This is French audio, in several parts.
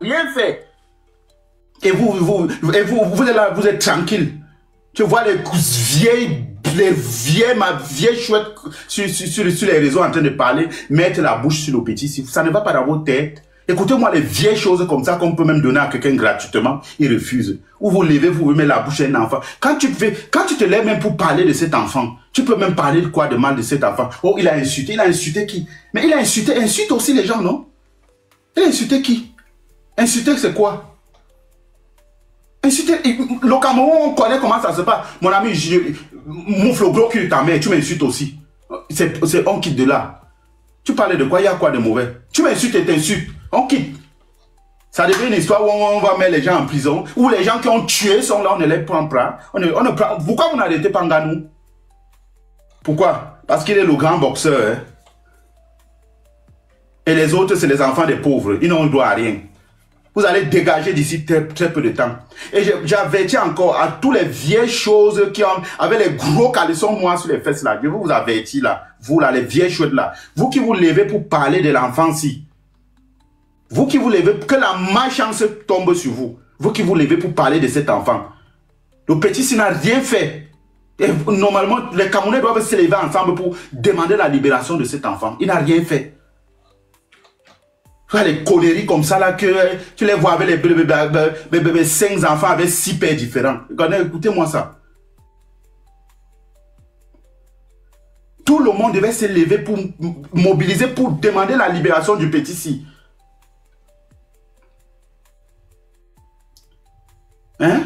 Rien fait. Et vous êtes là, vous êtes tranquille. Tu vois les vieilles chouettes sur les réseaux en train de parler, mettre la bouche sur le petit. Ça ne va pas dans vos têtes. Écoutez-moi, les vieilles choses comme ça qu'on peut même donner à quelqu'un gratuitement, il refuse. Ou vous levez, vous mettez la bouche à un enfant. Quand tu te lèves même pour parler de cet enfant, tu peux même parler de quoi de mal de cet enfant. Oh, il a insulté qui? Mais il a insulte aussi les gens, non? Il a insulté qui? Insulter, c'est quoi? Insulter, le Cameroun, on connaît comment ça se passe. Mon ami, moufle le gros cul de ta mère, tu m'insultes aussi. On quitte de là. Tu parlais de quoi? Il y a quoi de mauvais? Tu m'insultes et t'insultes. On quitte. Ça devient une histoire où on va mettre les gens en prison, où les gens qui ont tué sont là, on ne les prend pas. Pourquoi vous n'arrêtez pas Nganou? Pourquoi? Parce qu'il est le grand boxeur. Hein? Et les autres, c'est les enfants des pauvres. Ils n'ont droit à rien. Vous allez dégager d'ici très peu de temps. Et j'avertis encore à toutes les vieilles choses qui ont, avec les gros caleçons noirs sur les fesses là. Je vous avertis là. Vous là, les vieilles choses là. Vous qui vous levez pour parler de l'enfant si. Vous qui vous levez, que la malchance tombe sur vous. Vous qui vous levez pour parler de cet enfant. Le petit si n'a rien fait. Et normalement, les Camerounais doivent se lever ensemble pour demander la libération de cet enfant. Il n'a rien fait. Les coléries comme ça là, que tu les vois avec les 5 enfants avec 6 pères différents. Écoutez-moi ça. Tout le monde devait se lever pour mobiliser, pour demander la libération du petit si. Hein?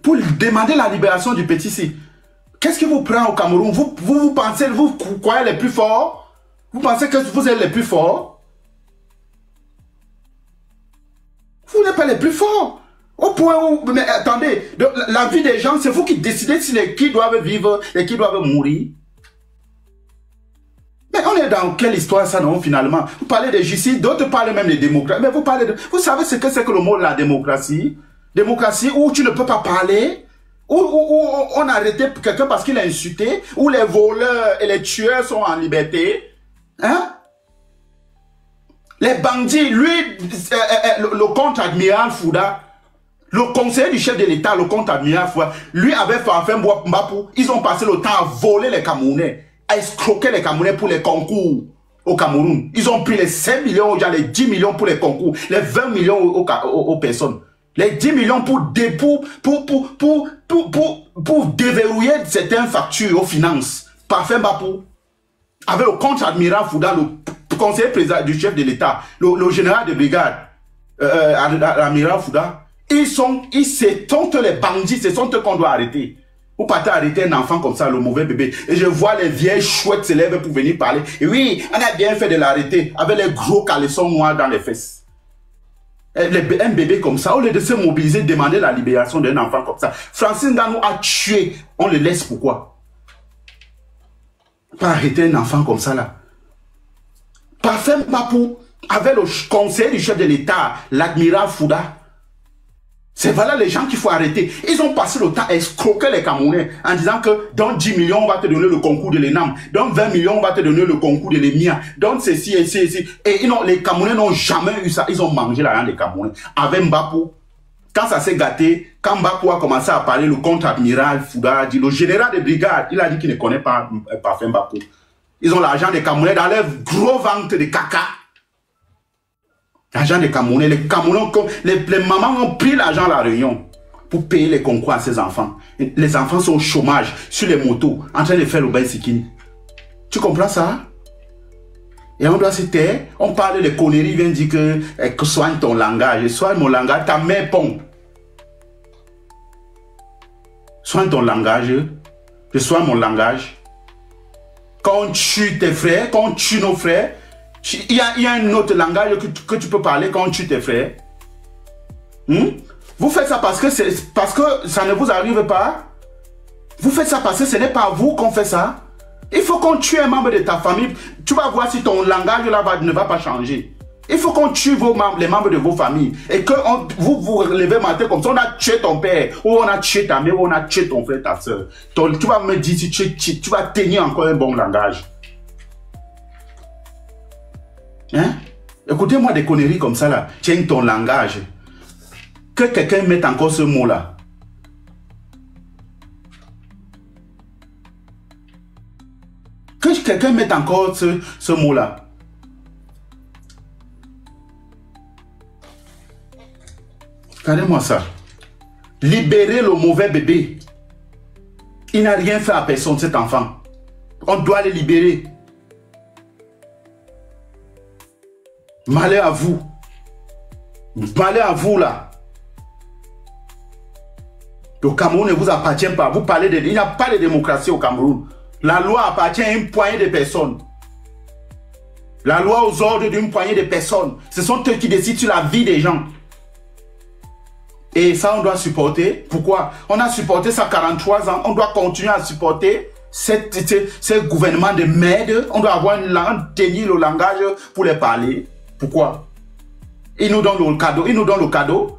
Pour demander la libération du petit si. Qu'est-ce qui vous prend au Cameroun? Vous pensez, vous croyez les plus forts? Vous pensez que vous êtes les plus forts? Vous n'êtes pas les plus forts. Au point où, mais attendez, la vie des gens, c'est vous qui décidez qui doivent vivre et qui doivent mourir. Mais on est dans quelle histoire ça, non, finalement? Vous parlez de justice, d'autres parlent même de démocratie. Mais vous savez ce que c'est que le mot de la démocratie? Démocratie où tu ne peux pas parler, où on a arrêté quelqu'un parce qu'il a insulté, où les voleurs et les tueurs sont en liberté. Hein? Les bandits, lui, le contre-admiral Fouda, le conseiller du chef de l'État, le contre-admiral Fouda, lui avait fait enfin Mbapou. Ils ont passé le temps à voler les Camerounais, à escroquer les Camerounais pour les concours au Cameroun. Ils ont pris les 5 millions aux gens, les 10 millions pour les concours, les 20 millions aux personnes. Les 10 millions pour déverrouiller certaines factures aux finances. Parfait Mbapou. Avec le contre-admiral Fouda, le conseiller président du chef de l'État, le général de brigade, l'amiral Fouda, ils sont les bandits, ce sont eux qu'on doit arrêter. Vous partez arrêter un enfant comme ça, le mauvais bébé. Et je vois les vieilles chouettes se lever pour venir parler. Et oui, on a bien fait de l'arrêter avec les gros caleçons noirs dans les fesses. Un bébé comme ça, au lieu de se mobiliser, demander la libération d'un enfant comme ça. Francis Nganou a tué, on le laisse pourquoi? Pas arrêter un enfant comme ça là. Parfait Mbapou, avec le conseil du chef de l'État, l'admiral Fouda. C'est voilà les gens qu'il faut arrêter. Ils ont passé le temps à escroquer les Camerounais en disant que dans 10 millions, on va te donner le concours de l'ENAM. Dans 20 millions, on va te donner le concours de l'EMIA. Dans ceci et ceci. Et les Camerounais n'ont jamais eu ça. Ils ont mangé l'argent des Camerounais. Avec Mbapou, quand ça s'est gâté, quand Mbapou a commencé à parler, le contre-admiral Fouda a dit, le général de brigade, il a dit qu'il ne connaît pas Parfait Mbapou. Ils ont l'argent des Camerounais dans leurs gros ventes de caca. L'argent des Camerounais, les mamans ont pris l'argent à la Réunion pour payer les concours à ses enfants. Et les enfants sont au chômage, sur les motos, en train de faire le bain sikini. Tu comprends ça? Et on doit se taire. On parle de conneries, vient dire que soigne ton langage. Soigne mon langage, ta mère pompe. Soigne ton langage. Je soigne mon langage. Quand on tue tes frères, quand on tue nos frères, il y a un autre langage que tu peux parler quand on tue tes frères. Vous faites ça parce que ça ne vous arrive pas. Vous faites ça parce que ce n'est pas vous qu'on fait ça. Il faut qu'on tue un membre de ta famille. Tu vas voir si ton langage là ne va pas changer. Il faut qu'on tue les membres de vos familles. Et que vous vous relevez matin comme ça, on a tué ton père, ou on a tué ta mère, ou on a tué ton frère, ta soeur. Tu vas me dire si tu vas tenir encore un bon langage. Hein? Écoutez-moi des conneries comme ça là. Tiens ton langage. Que quelqu'un mette encore ce mot-là. Que quelqu'un mette encore ce mot-là. Regardez-moi ça. Libérer le mauvais bébé. Il n'a rien fait à personne, cet enfant. On doit le libérer. Malheur à vous. Malheur à vous là. Le Cameroun ne vous appartient pas. Vous parlez de... Il n'y a pas de démocratie au Cameroun. La loi appartient à une poignée de personnes. La loi aux ordres d'une poignée de personnes. Ce sont eux qui décident sur la vie des gens. Et ça, on doit supporter. Pourquoi? On a supporté ça 43 ans. On doit continuer à supporter ce gouvernement de merde. On doit avoir une langue, tenir le langage pour les parler. Pourquoi? Ils nous donnent le cadeau. Ils nous donnent le cadeau.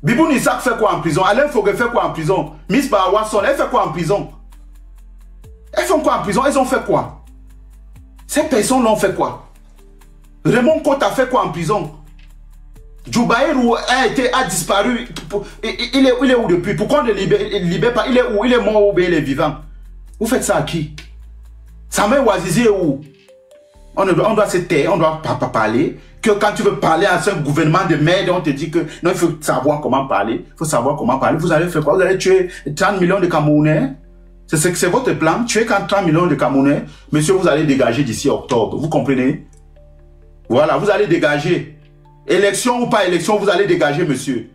Bibou Nissak fait quoi en prison? Alain Fogué fait quoi en prison? Miss Bawasson, elle fait quoi en prison? Elles font quoi en prison? Elles ont fait quoi? Ces personnes l'ont fait quoi? Raymond Côte a fait quoi en prison? Djoubaïrou a disparu. Il est où depuis? Pourquoi on ne libère pas? Il est où? Il est mort ou bien il est vivant? Vous faites ça à qui? Samuel Ouazizi est où? On doit se taire, on doit pas parler. Que quand tu veux parler à ce gouvernement de merde, on te dit que non, il faut savoir comment parler. Il faut savoir comment parler. Vous allez faire quoi? Vous allez tuer 30 millions de Camerounais? C'est votre plan. Tuer 30 millions de Camerounais. Monsieur, vous allez dégager d'ici octobre. Vous comprenez? Voilà, vous allez dégager. Élection ou pas élection, vous allez dégager, monsieur.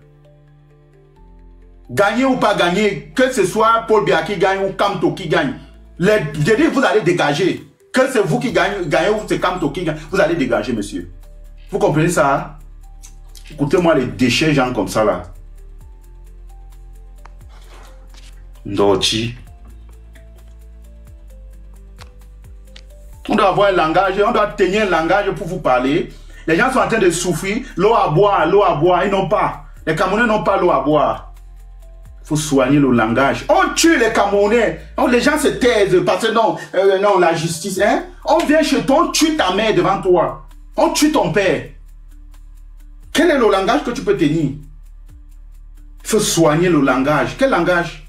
Gagner ou pas gagner, que ce soit Paul Biya qui gagne ou Kamto qui gagne. Je dis, vous allez dégager. Que c'est vous qui gagnez ou c'est Kamto qui gagne, vous allez dégager, monsieur. Vous comprenez ça? Hein? Écoutez-moi les déchets, gens comme ça, là. Ndorti. On doit avoir un langage, on doit tenir un langage pour vous parler. Les gens sont en train de souffrir. L'eau à boire, ils n'ont pas. Les Camerounais n'ont pas l'eau à boire. Il faut soigner le langage. On tue les Camerounais. Les gens se taisent parce que non, la justice. Hein? On vient chez toi, on tue ta mère devant toi. On tue ton père. Quel est le langage que tu peux tenir? Il faut soigner le langage. Quel langage?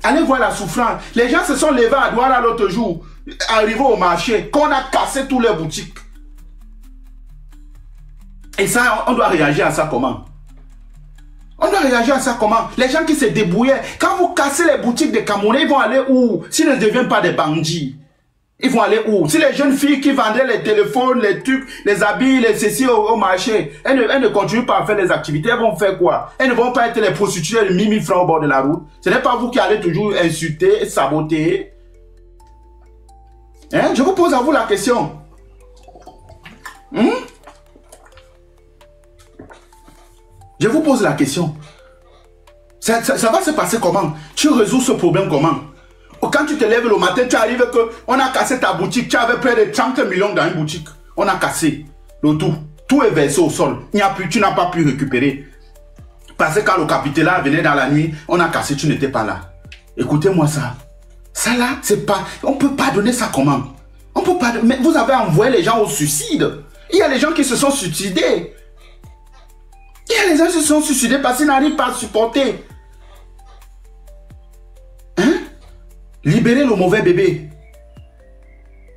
Allez voir la souffrance. Les gens se sont levés à Douala l'autre jour, arrivés au marché, qu'on a cassé toutes les boutiques. Et ça, on doit réagir à ça comment? On doit réagir à ça comment? Les gens qui se débrouillaient, quand vous cassez les boutiques des Camerounais, ils vont aller où? S'ils ne deviennent pas des bandits, ils vont aller où? Si les jeunes filles qui vendaient les téléphones, les trucs, les habits, les ceci au marché, elles ne continuent pas à faire les activités, elles vont faire quoi? Elles ne vont pas être les prostituées de 1000 francs au bord de la route. Ce n'est pas vous qui allez toujours insulter, saboter. Hein? Je vous pose à vous la question. Je vous pose la question. Ça va se passer comment? Tu résous ce problème comment? Quand tu te lèves le matin, tu arrives que on a cassé ta boutique, tu avais près de 30 millions dans une boutique. On a cassé le tout. Tout est versé au sol. Il n'y a plus, tu n'as pas pu récupérer. Parce que quand le capitaine venait dans la nuit, on a cassé, tu n'étais pas là. Écoutez-moi ça. Ça là, c'est pas... On ne peut pas donner ça comment? On peut pas... Mais vous avez envoyé les gens au suicide. Il y a les gens qui se sont suicidés. Il y a les gens qui se sont suicidés parce qu'ils n'arrivent pas à supporter. Hein? Libérez le mauvais bébé.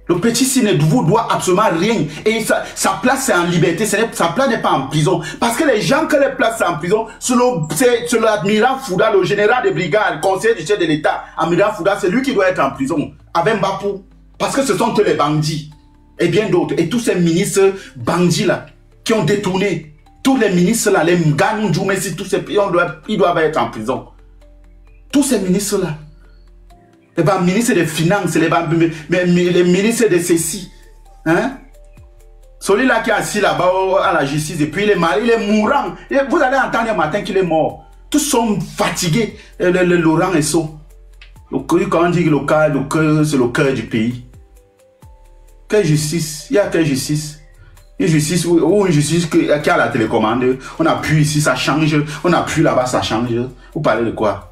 Le petit Sine ne vous doit absolument rien. Et sa place c'est en liberté. Sa place n'est pas en prison. Parce que les gens que les places en prison, c'est l'admirant Fouda, le général de brigade, conseiller du chef de l'État. Admirant Fouda, c'est lui qui doit être en prison. Avec Mbapou. Parce que ce sont que les bandits. Et bien d'autres. Et tous ces ministres bandits là, qui ont détourné. Tous les ministres là, les Mganou, Djoumessi, tous ces pays, ils doivent être en prison. Tous ces ministres là. Les ministres des Finances, les ministres de ceci. Hein? Celui-là qui est assis là-bas à la justice, et puis il est malade, il est mourant. Et vous allez entendre un matin qu'il est mort. Tous sont fatigués. Laurent et so. Quand on dit le cœur, c'est le cœur du pays. Quelle justice? Il y a quelle justice? Une justice ou une justice qui a la télécommande. On appuie ici, ça change. On appuie là-bas, ça change. Vous parlez de quoi?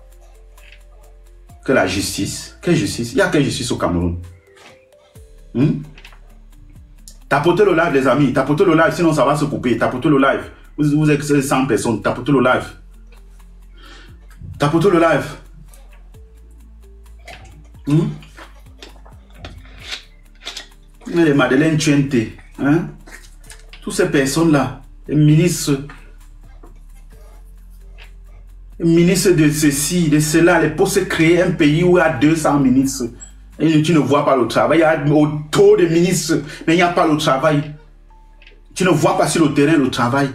Que la justice. Quelle justice? Il y a quelle justice au Cameroun? Tapotez le live, les amis. Tapotez le live, sinon ça va se couper. Tapotez le live. Vous êtes 100 personnes. Tapotez le live. Tapotez le live. Les Madeleine Tchente, hein? Toutes ces personnes-là, les ministres de ceci, de cela, les pour se créer un pays où il y a 200 ministres. Et tu ne vois pas le travail. Il y a autant de ministres, mais il n'y a pas le travail. Tu ne vois pas sur le terrain le travail.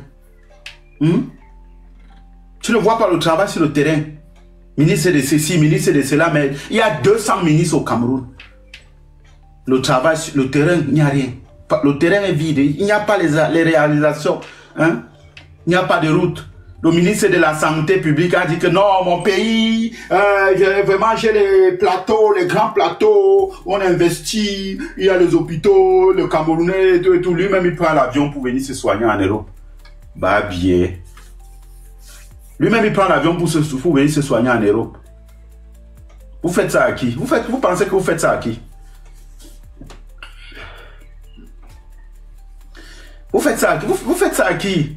Tu ne vois pas le travail sur le terrain. Ministre de ceci, ministre de cela, mais il y a 200 ministres au Cameroun. Le travail, le terrain, il n'y a rien. Le terrain est vide. Il n'y a pas les réalisations. Hein? Il n'y a pas de route. Le ministre de la Santé publique a dit que non, mon pays, vraiment j'ai les plateaux, les grands plateaux, on investit, il y a les hôpitaux, le Camerounais et tout. Lui-même, il prend l'avion pour venir se soigner en Europe. Bah bien. Lui-même, il prend l'avion pour venir se soigner en Europe. Vous faites ça à qui? Vous pensez que vous faites ça à qui? Vous faites ça à qui?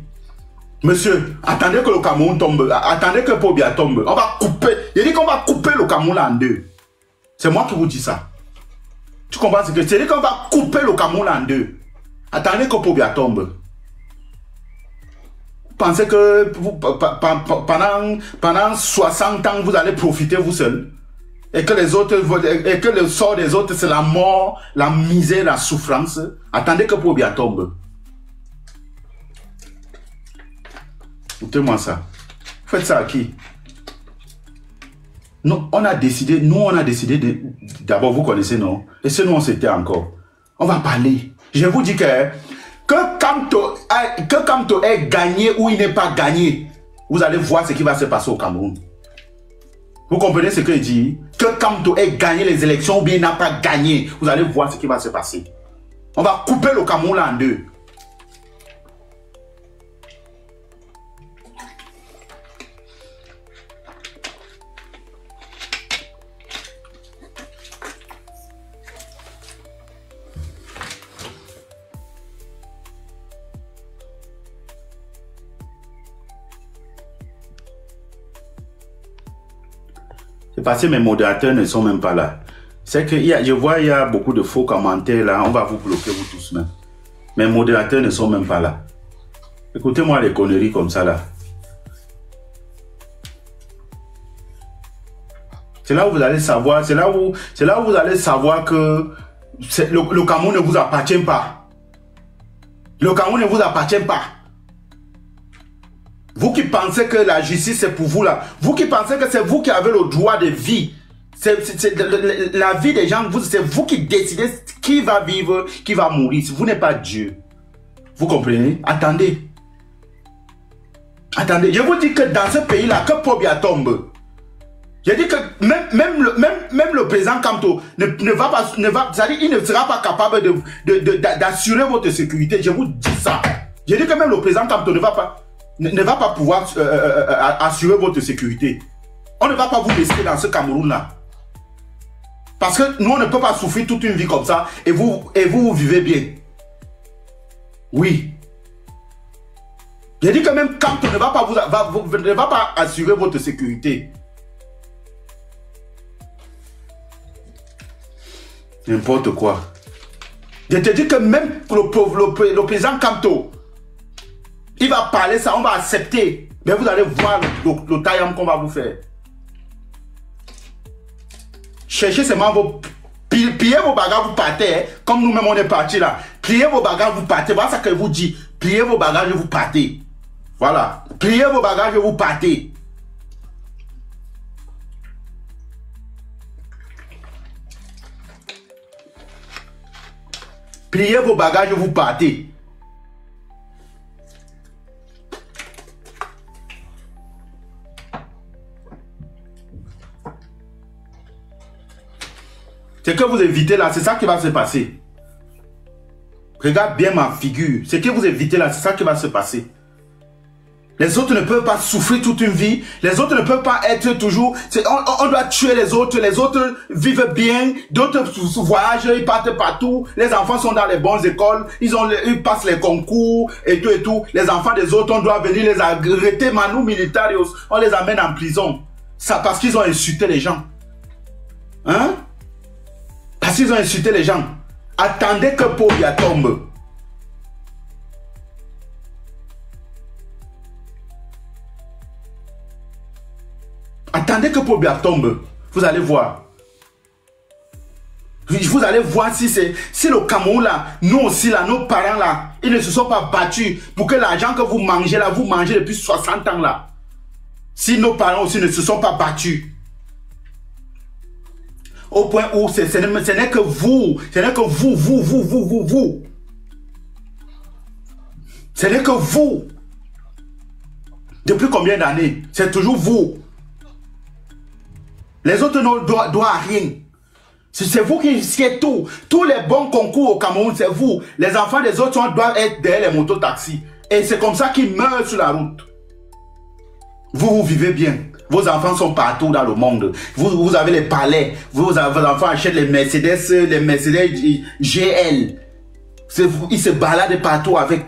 Monsieur, attendez que le Cameroun tombe. Attendez que Pobia tombe. On va couper. Il dit qu'on va couper le Cameroun en deux. C'est moi qui vous dis ça. Tu comprends ce que c'est? Il dit qu'on va couper le Cameroun en deux. Attendez que Pobia tombe. Vous pensez que pendant 60 ans, vous allez profiter vous seul? Et que les autres, et que le sort des autres, c'est la mort, la misère, la souffrance? Attendez que Pobia tombe. Écoutez-moi ça. Vous faites ça à qui? Nous, on a décidé d'abord, vous connaissez, non? Et sinon, on s'était encore. On va parler. Je vous dis que Kamto est gagné ou il n'est pas gagné, vous allez voir ce qui va se passer au Cameroun. Vous comprenez ce qu'il dit? Que Kamto ait gagné les élections ou bien il n'a pas gagné, vous allez voir ce qui va se passer. On va couper le Cameroun en deux. Parce que mes modérateurs ne sont même pas là. C'est que je vois il y a beaucoup de faux commentaires là. On va vous bloquer vous tous même. Mes modérateurs ne sont même pas là. Écoutez-moi les conneries comme ça là. C'est là où vous allez savoir. C'est là où vous allez savoir que le Cameroun ne vous appartient pas. Le Cameroun ne vous appartient pas. Vous qui pensez que la justice c'est pour vous là, vous qui pensez que c'est vous qui avez le droit de vie, la vie des gens, c'est vous qui décidez qui va vivre, qui va mourir. Vous n'êtes pas Dieu. Vous comprenez? Attendez. Attendez, je vous dis que dans ce pays-là, que Pobia tombe, je dis que même le président Kamto ne va pas, c'est-à-dire il ne sera pas capable d'assurer votre sécurité. Je vous dis ça. Je dis que même le président Kamto ne va pas pouvoir assurer votre sécurité. On ne va pas vous laisser dans ce Cameroun-là. Parce que nous, on ne peut pas souffrir toute une vie comme ça et vous vivez bien. Oui. J'ai dit que même Kamto ne va pas assurer votre sécurité. N'importe quoi. Je te dis que même le président Kamto, il va parler ça, on va accepter. Mais vous allez voir le taillam qu'on va vous faire. Cherchez seulement vos... Pliez vos bagages, vous partez. Hein. Comme nous-mêmes, on est partis là. Pliez vos bagages, vous partez. Voilà ce que je vous dis. Pliez vos bagages et vous partez. Voilà. Pliez vos bagages et vous partez. Pliez vos bagages et vous partez. Ce que vous évitez là, c'est ça qui va se passer. Regarde bien ma figure. Ce que vous évitez là, c'est ça qui va se passer. Les autres ne peuvent pas souffrir toute une vie. Les autres ne peuvent pas être toujours... On doit tuer les autres vivent bien. D'autres voyagent, ils partent partout. Les enfants sont dans les bonnes écoles. Ils passent les concours et tout et tout. Les enfants des autres, on doit venir les arrêter. Manu militarios, on les amène en prison. Ça parce qu'ils ont insulté les gens. Hein? Parce qu'ils ont insulté les gens. Attendez que Pobia tombe. Attendez que Pobia tombe. Vous allez voir. Vous allez voir si le Cameroun là, nous aussi là, nos parents là, ils ne se sont pas battus pour que l'argent que vous mangez là, vous mangez depuis 60 ans là. Si nos parents aussi ne se sont pas battus. Au point où ce n'est que vous, ce n'est que vous. Ce n'est que vous. Depuis combien d'années? C'est toujours vous. Les autres ne doivent rien. C'est vous qui êtes tout. Tous les bons concours au Cameroun, c'est vous. Les enfants des autres doivent être derrière les mototaxis. Et c'est comme ça qu'ils meurent sur la route. Vous vivez bien. Vos enfants sont partout dans le monde. Vous avez les palais. Vos enfants achètent les Mercedes GL. Ils se baladent partout avec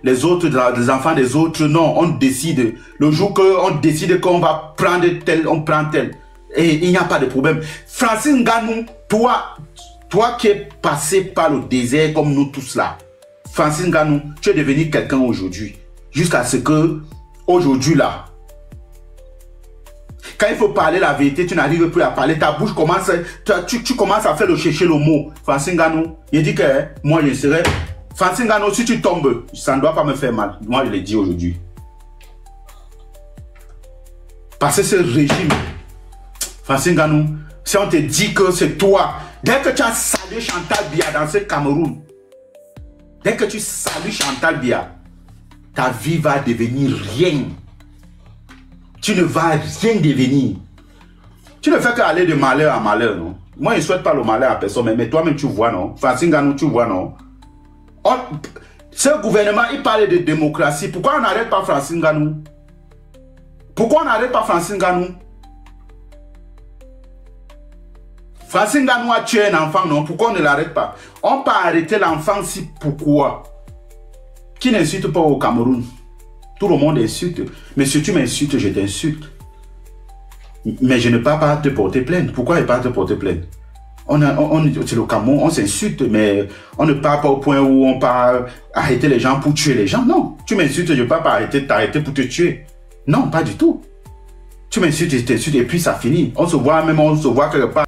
les autres, les enfants des autres. Non, on décide. Le jour qu'on décide qu'on va prendre tel, on prend tel. Et il n'y a pas de problème. Francis Ngannou, toi qui es passé par le désert comme nous tous là, Francis Ngannou, tu es devenu quelqu'un aujourd'hui. Jusqu'à ce que, aujourd'hui là, quand il faut parler la vérité, tu n'arrives plus à parler. Ta bouche commence, tu commences à faire chercher le mot. Francis Ngannou, il dit que moi je serai... Francis Ngannou, si tu tombes, ça ne doit pas me faire mal. Moi je l'ai dit aujourd'hui. Parce que ce régime... Francis Ngannou, si on te dit que c'est toi, dès que tu as salué Chantal Biya dans ce Cameroun, dès que tu salues Chantal Biya, ta vie va devenir rien. Tu ne vas rien devenir. Tu ne fais qu'aller de malheur à malheur, non? Moi, je ne souhaite pas le malheur à personne, mais toi-même, tu vois, non? Francis Ngannou, tu vois, non? Ce gouvernement, il parle de démocratie. Pourquoi on n'arrête pas Francis Ngannou? Pourquoi on n'arrête pas Francis Ngannou? Francis Ngannou a tué un enfant, non? Pourquoi on ne l'arrête pas? On peut arrêter l'enfant si pourquoi? Qui n'insulte pas au Cameroun? Tout le monde insulte. Mais si tu m'insultes, je t'insulte. Mais je ne peux pas te porter plainte. Pourquoi je ne peux pas te porter plainte? C'est le Cameroun, on s'insulte, mais on ne part pas au point où on part arrêter les gens pour tuer les gens. Non. Tu m'insultes, je ne peux pas t'arrêter pour te tuer. Non, pas du tout. Tu m'insultes, je t'insulte et puis ça finit. On se voit quelque part.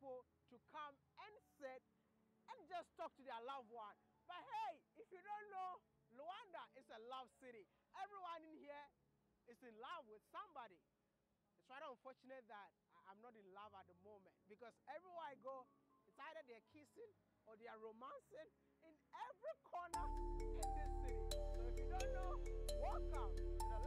people to come and sit and just talk to their loved one. But hey, if you don't know, Luanda is a love city. Everyone in here is in love with somebody. It's rather unfortunate that I'm not in love at the moment, because everywhere I go, it's either they're kissing or they are romancing in every corner in this city. So if you don't know, welcome to the